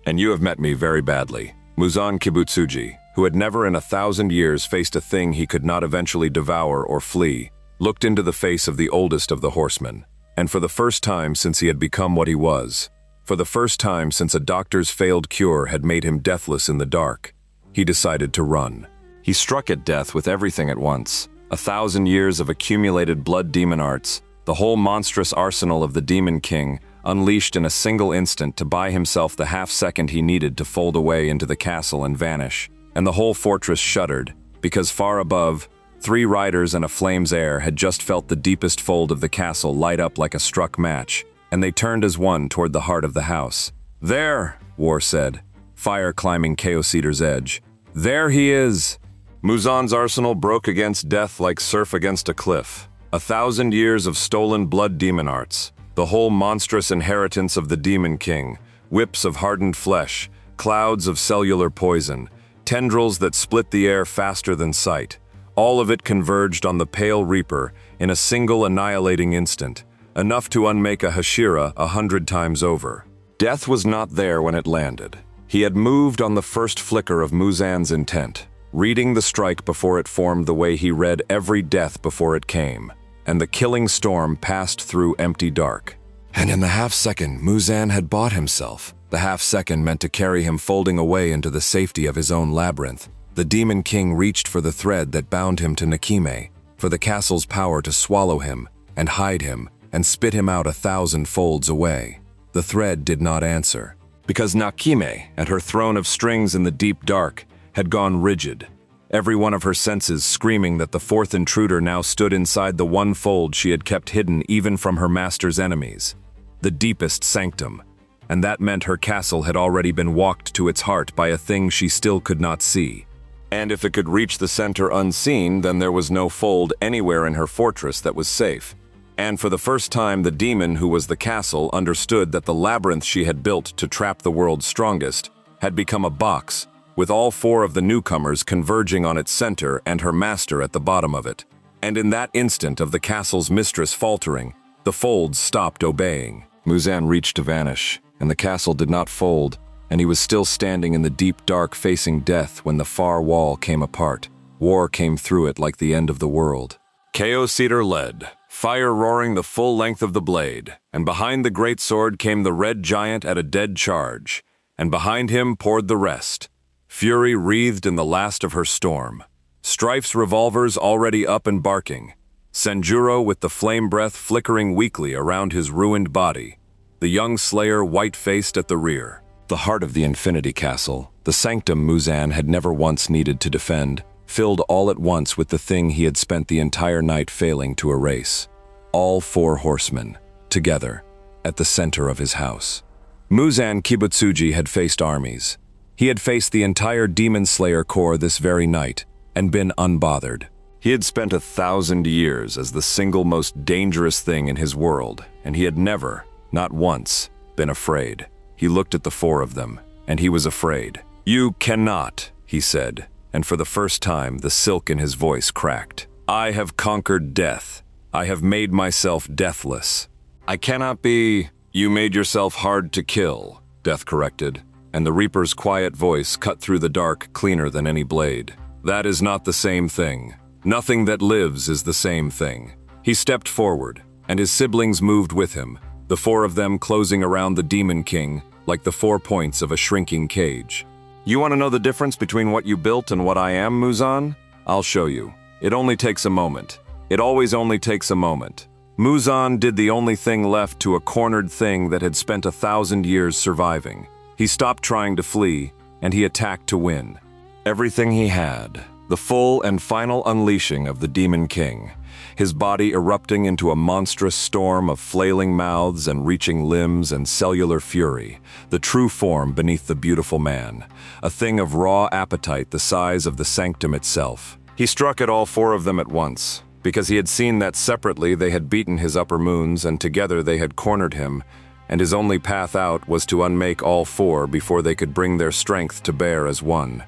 "And you have met me very badly." Muzan Kibutsuji, who had never in 1,000 years faced a thing he could not eventually devour or flee, looked into the face of the oldest of the Horsemen, and for the first time since he had become what he was, for the first time since a doctor's failed cure had made him deathless in the dark, he decided to run. He struck at death with everything at once. 1,000 years of accumulated blood demon arts, the whole monstrous arsenal of the Demon King, unleashed in a single instant to buy himself the half-second he needed to fold away into the castle and vanish. And the whole fortress shuddered, because far above, 3 riders and a flame's heir had just felt the deepest fold of the castle light up like a struck match, and they turned as one toward the heart of the house. "There," War said, fire climbing Chaos-eater's edge. "There he is!" Muzan's arsenal broke against death like surf against a cliff. 1,000 years of stolen blood demon arts, the whole monstrous inheritance of the Demon King, whips of hardened flesh, clouds of cellular poison, tendrils that split the air faster than sight. All of it converged on the pale Reaper in a single annihilating instant, enough to unmake a Hashira 100 times over. Death was not there when it landed. He had moved on the first flicker of Muzan's intent, reading the strike before it formed the way he read every death before it came, and the killing storm passed through empty dark. And in the half-second Muzan had bought himself. The half-second meant to carry him folding away into the safety of his own labyrinth. The Demon King reached for the thread that bound him to Nakime, for the castle's power to swallow him and hide him and spit him out 1,000 folds away. The thread did not answer, because Nakime, at her throne of strings in the deep dark, had gone rigid, every one of her senses screaming that the fourth intruder now stood inside the one fold she had kept hidden even from her master's enemies, the deepest sanctum, and that meant her castle had already been walked to its heart by a thing she still could not see. And if it could reach the center unseen, then there was no fold anywhere in her fortress that was safe. And for the first time, the demon who was the castle understood that the labyrinth she had built to trap the world's strongest had become a box, with all 4 of the newcomers converging on its center and her master at the bottom of it. And in that instant of the castle's mistress faltering, the folds stopped obeying. Muzan reached to vanish, and the castle did not fold, and he was still standing in the deep dark facing death when the far wall came apart. War came through it like the end of the world. Chaos-eater led, fire roaring the full length of the blade, and behind the great sword came the red giant at a dead charge, and behind him poured the rest. Fury wreathed in the last of her storm. Strife's revolvers already up and barking. Senjuro with the flame breath flickering weakly around his ruined body. The young slayer white-faced at the rear. The heart of the Infinity Castle, the sanctum Muzan had never once needed to defend, filled all at once with the thing he had spent the entire night failing to erase. All 4 horsemen, together, at the center of his house. Muzan Kibutsuji had faced armies. He had faced the entire Demon Slayer Corps this very night, and been unbothered. He had spent 1,000 years as the single most dangerous thing in his world, and he had never, not once, been afraid. He looked at the 4 of them, and he was afraid. "You cannot," he said, and for the first time the silk in his voice cracked. "I have conquered death. I have made myself deathless. I cannot be—" "You made yourself hard to kill," Death corrected, and the Reaper's quiet voice cut through the dark cleaner than any blade. "That is not the same thing. Nothing that lives is the same thing. He stepped forward, and his siblings moved with him, the four of them closing around the Demon King like the 4 points of a shrinking cage. You want to know the difference between what you built and what I am, Muzan? I'll show you. It only takes a moment. It always only takes a moment. Muzan did the only thing left to a cornered thing that had spent 1,000 years surviving. He stopped trying to flee, and he attacked to win. Everything he had, the full and final unleashing of the Demon King, his body erupting into a monstrous storm of flailing mouths and reaching limbs and cellular fury, the true form beneath the beautiful man, a thing of raw appetite the size of the sanctum itself. He struck at all 4 of them at once, because he had seen that separately they had beaten his upper moons and together they had cornered him, and his only path out was to unmake all 4 before they could bring their strength to bear as one.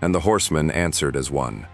And the Horsemen answered as one.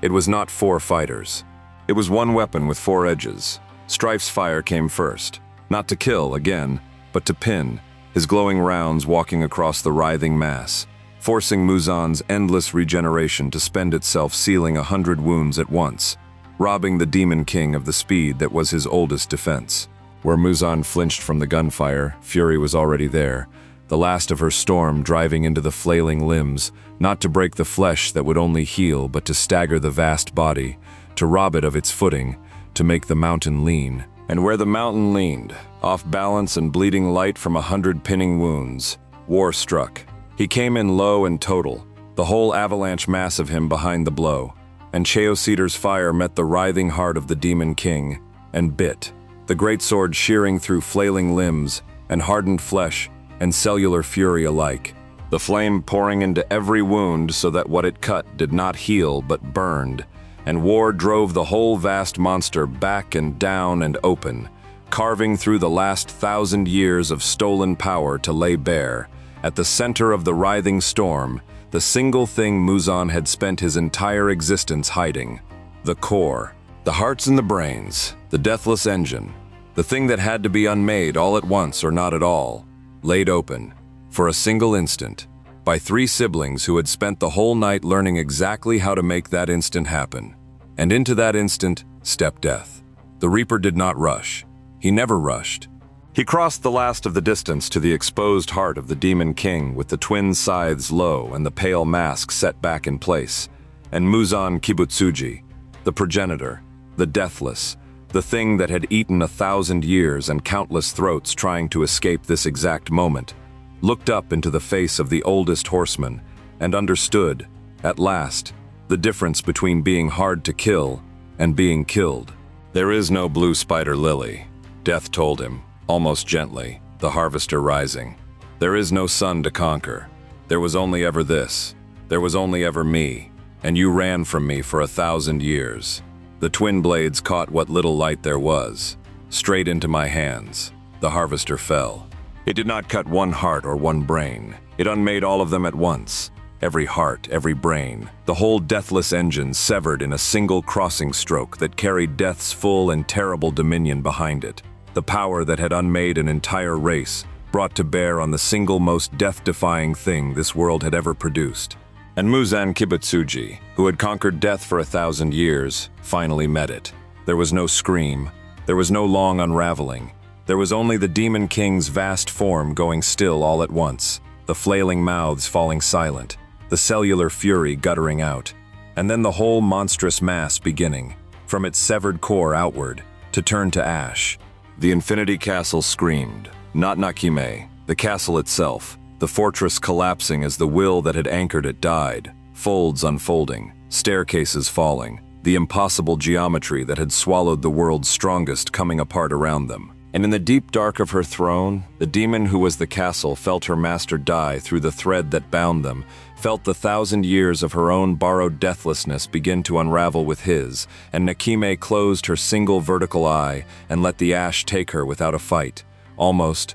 It was not 4 fighters. It was one weapon with 4 edges. Strife's fire came first, not to kill again, but to pin, his glowing rounds walking across the writhing mass, forcing Muzan's endless regeneration to spend itself sealing 100 wounds at once, robbing the Demon King of the speed that was his oldest defense. Where Muzan flinched from the gunfire, Fury was already there, the last of her storm driving into the flailing limbs, not to break the flesh that would only heal but to stagger the vast body, to rob it of its footing, to make the mountain lean. And where the mountain leaned, off balance and bleeding light from 100 pinning wounds, war struck. He came in low and total, the whole avalanche mass of him behind the blow, and Taisho-era's fire met the writhing heart of the Demon King, and bit, the great sword shearing through flailing limbs, and hardened flesh, and cellular fury alike, the flame pouring into every wound so that what it cut did not heal but burned, and war drove the whole vast monster back and down and open, carving through the last 1,000 years of stolen power to lay bare, at the center of the writhing storm, the single thing Muzan had spent his entire existence hiding, the core, the hearts and the brains, the deathless engine, the thing that had to be unmade all at once or not at all, laid open, for a single instant, by 3 siblings who had spent the whole night learning exactly how to make that instant happen. And into that instant stepped death. The Reaper did not rush. He never rushed. He crossed the last of the distance to the exposed heart of the Demon King with the twin scythes low and the pale mask set back in place, and Muzan Kibutsuji, the progenitor, the deathless, the thing that had eaten 1,000 years and countless throats trying to escape this exact moment, looked up into the face of the oldest horseman and understood, at last, the difference between being hard to kill and being killed. There is no blue spider lily, Death told him, almost gently, the harvester rising. There is no sun to conquer. There was only ever this. There was only ever me, and you ran from me for 1,000 years. The twin blades caught what little light there was. Straight into my hands, the harvester fell. It did not cut one heart or one brain. It unmade all of them at once. Every heart, every brain, the whole deathless engine severed in a single crossing stroke that carried death's full and terrible dominion behind it. The power that had unmade an entire race, brought to bear on the single most death-defying thing this world had ever produced. And Muzan Kibutsuji, who had conquered death for 1,000 years, finally met it. There was no scream. There was no long unraveling. There was only the Demon King's vast form going still all at once, the flailing mouths falling silent, the cellular fury guttering out, and then the whole monstrous mass beginning, from its severed core outward, to turn to ash. The Infinity Castle screamed, not Nakime, the castle itself, the fortress collapsing as the will that had anchored it died, folds unfolding, staircases falling, the impossible geometry that had swallowed the world's strongest coming apart around them. And in the deep dark of her throne, the demon who was the castle felt her master die through the thread that bound them, felt the 1,000 years of her own borrowed deathlessness begin to unravel with his, and Nakime closed her single vertical eye and let the ash take her without a fight, almost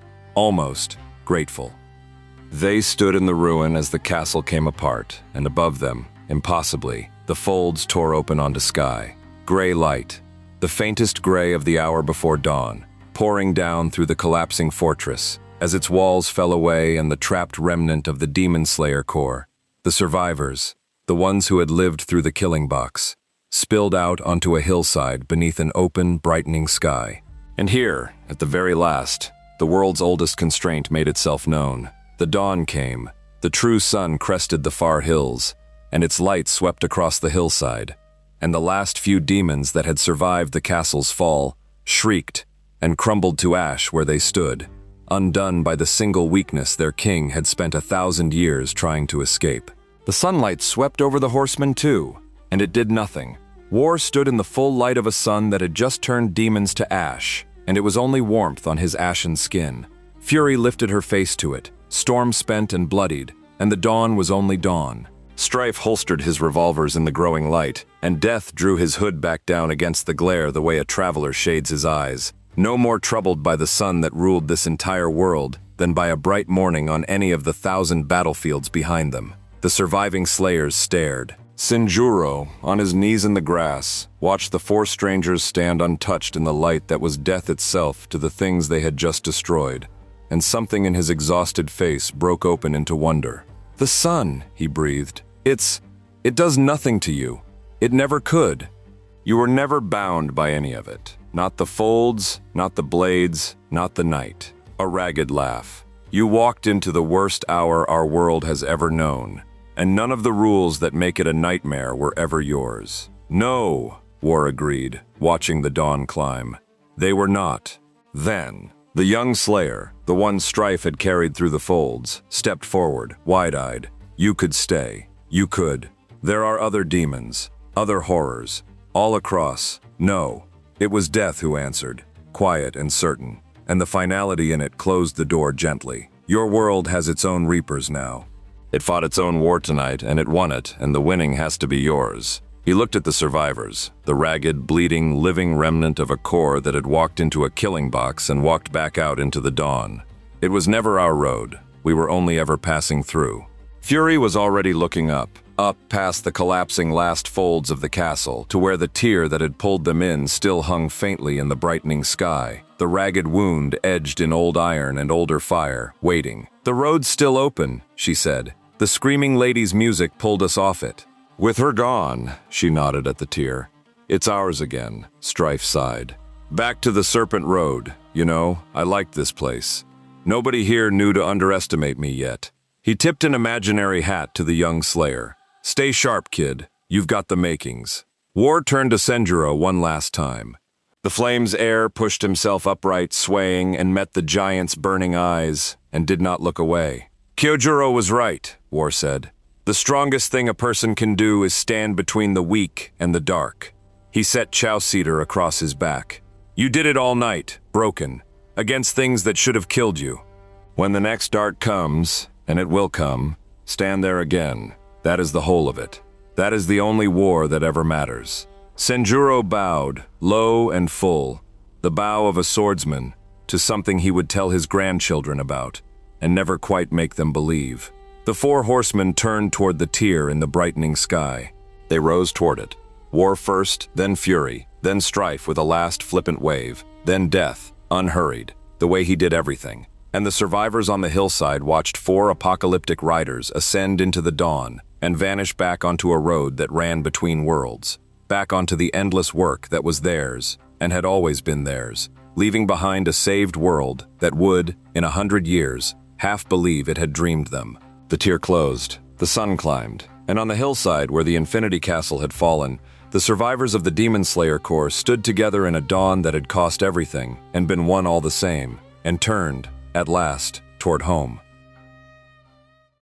grateful. They stood in the ruin as the castle came apart, and above them, impossibly, the folds tore open onto sky. Gray light, the faintest gray of the hour before dawn, pouring down through the collapsing fortress, as its walls fell away and the trapped remnant of the Demon Slayer Corps, the survivors, the ones who had lived through the killing box, spilled out onto a hillside beneath an open, brightening sky. And here, at the very last, the world's oldest constraint made itself known. The dawn came, the true sun crested the far hills, and its light swept across the hillside, and the last few demons that had survived the castle's fall shrieked and crumbled to ash where they stood, undone by the single weakness their king had spent 1,000 years trying to escape. The sunlight swept over the horsemen too, and it did nothing. War stood in the full light of a sun that had just turned demons to ash, and it was only warmth on his ashen skin. Fury lifted her face to it, storm spent and bloodied, and the dawn was only dawn. Strife holstered his revolvers in the growing light, and Death drew his hood back down against the glare the way a traveler shades his eyes, no more troubled by the sun that ruled this entire world than by a bright morning on any of the 1,000 battlefields behind them. The surviving slayers stared. Senjuro, on his knees in the grass, watched the four strangers stand untouched in the light that was death itself to the things they had just destroyed, and something in his exhausted face broke open into wonder. "The sun," he breathed. It does nothing to you. It never could. You were never bound by any of it. Not the folds, not the blades, not the night." A ragged laugh. "You walked into the worst hour our world has ever known, and none of the rules that make it a nightmare were ever yours." "No," War agreed, watching the dawn climb. "They were not. Then." The young slayer, the one Strife had carried through the folds, stepped forward, wide-eyed. "You could stay. You could. There are other demons, other horrors, all across." "No." It was Death who answered, quiet and certain, and the finality in it closed the door gently. "Your world has its own reapers now. It fought its own war tonight, and it won it, and the winning has to be yours." He looked at the survivors, the ragged, bleeding, living remnant of a corps that had walked into a killing box and walked back out into the dawn. "It was never our road. We were only ever passing through." Fury was already looking up past the collapsing last folds of the castle, to where the tear that had pulled them in still hung faintly in the brightening sky, the ragged wound edged in old iron and older fire, waiting. "The road's still open," she said. "The screaming lady's music pulled us off it." "With her gone," she nodded at the tear. "It's ours again," Strife sighed. "Back to the Serpent Road. You know, I liked this place. Nobody here knew to underestimate me yet." He tipped an imaginary hat to the young slayer. "Stay sharp, kid. You've got the makings." War turned to Senjuro one last time. The flame's heir pushed himself upright, swaying, and met the giant's burning eyes, and did not look away. "Kyojuro was right," War said. "The strongest thing a person can do is stand between the weak and the dark." He set Chowcedar across his back. "You did it all night, broken, against things that should have killed you. When the next dark comes, and it will come, stand there again. That is the whole of it. That is the only war that ever matters." Senjuro bowed, low and full, the bow of a swordsman, to something he would tell his grandchildren about, and never quite make them believe. The four horsemen turned toward the tear in the brightening sky. They rose toward it. War first, then Fury, then Strife with a last flippant wave, then Death, unhurried, the way he did everything. And the survivors on the hillside watched four apocalyptic riders ascend into the dawn and vanish back onto a road that ran between worlds, back onto the endless work that was theirs and had always been theirs, leaving behind a saved world that would, in 100 years, half believe it had dreamed them. The tear closed, the sun climbed, and on the hillside where the Infinity Castle had fallen, the survivors of the Demon Slayer Corps stood together in a dawn that had cost everything and been won all the same, and turned, at last, toward home.